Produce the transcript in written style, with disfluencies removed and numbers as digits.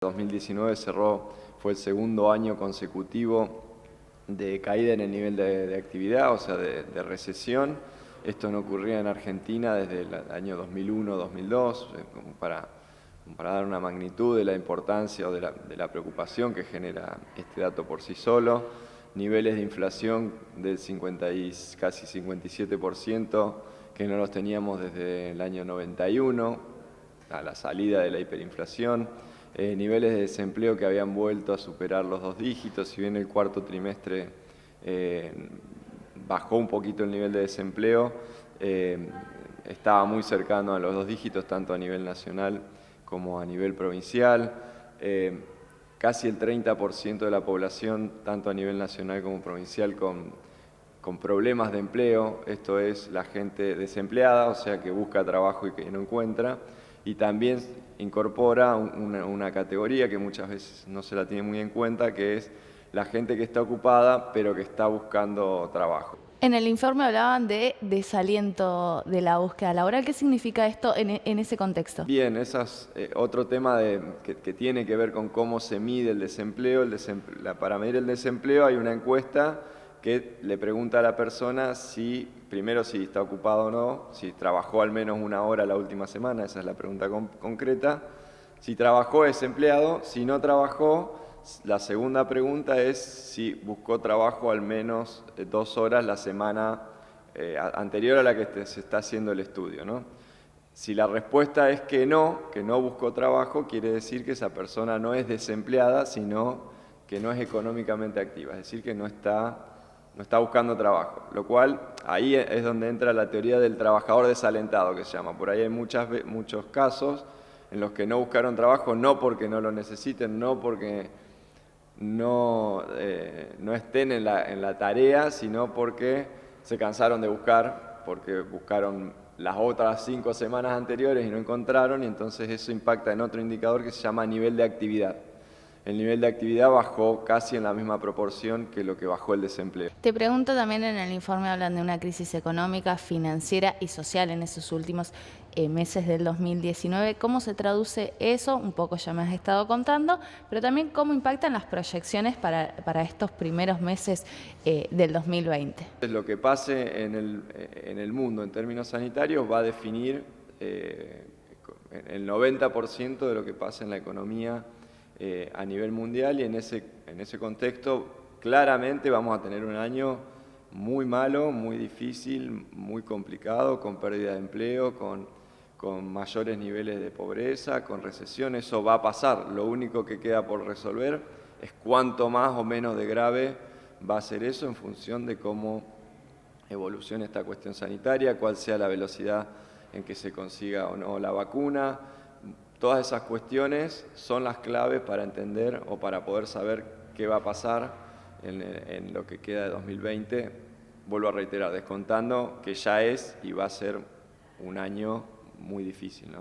2019 fue el segundo año consecutivo de caída en el nivel de actividad, o sea, de recesión. Esto no ocurría en Argentina desde el año 2001-2002, como para dar una magnitud de la importancia o de la preocupación que genera este dato por sí solo. Niveles de inflación del casi 57%, que no los teníamos desde el año 91, a la salida de la hiperinflación. Niveles de desempleo que habían vuelto a superar los 2 dígitos, si bien el cuarto trimestre bajó un poquito el nivel de desempleo, estaba muy cercano a los 2 dígitos, tanto a nivel nacional como a nivel provincial. Casi el 30% de la población, tanto a nivel nacional como provincial, con problemas de empleo, esto es la gente desempleada, o sea que busca trabajo y que no encuentra, y también incorpora una categoría que muchas veces no se la tiene muy en cuenta, que es la gente que está ocupada pero que está buscando trabajo. En el informe hablaban de desaliento de la búsqueda laboral. ¿Qué significa esto en ese contexto? Bien, ese es otro tema que tiene que ver con cómo se mide el desempleo. Para medir el desempleo hay una encuesta que le pregunta a la persona primero si está ocupado o no, si trabajó al menos 1 hora la última semana, esa es la pregunta concreta. Si trabajó es empleado, si no trabajó, la segunda pregunta es si buscó trabajo al menos 2 horas la semana anterior a la que se está haciendo el estudio, ¿no? Si la respuesta es que no buscó trabajo, quiere decir que esa persona no es desempleada, sino que no es económicamente activa, es decir, que no está buscando trabajo. Lo cual, ahí es donde entra la teoría del trabajador desalentado, que se llama. Por ahí hay muchos casos en los que no buscaron trabajo, no porque no lo necesiten, no porque no estén en la tarea, sino porque se cansaron de buscar, porque buscaron las otras 5 semanas anteriores y no encontraron, y entonces eso impacta en otro indicador que se llama nivel de actividad. El nivel de actividad bajó casi en la misma proporción que lo que bajó el desempleo. Te pregunto también, en el informe hablan de una crisis económica, financiera y social en esos últimos meses del 2019. ¿Cómo se traduce eso? Un poco ya me has estado contando, pero también cómo impactan las proyecciones para estos primeros meses del 2020. Lo que pase en el mundo en términos sanitarios va a definir el 90% de lo que pasa en la economía a nivel mundial, y en ese contexto claramente vamos a tener un año muy malo, muy difícil, muy complicado, con pérdida de empleo, con mayores niveles de pobreza, con recesión. Eso va a pasar. Lo único que queda por resolver es cuánto más o menos de grave va a ser eso en función de cómo evolucione esta cuestión sanitaria, cuál sea la velocidad en que se consiga o no la vacuna. Todas esas cuestiones son las claves para entender o para poder saber qué va a pasar en lo que queda de 2020. Vuelvo a reiterar, descontando que ya es y va a ser un año muy difícil, ¿no?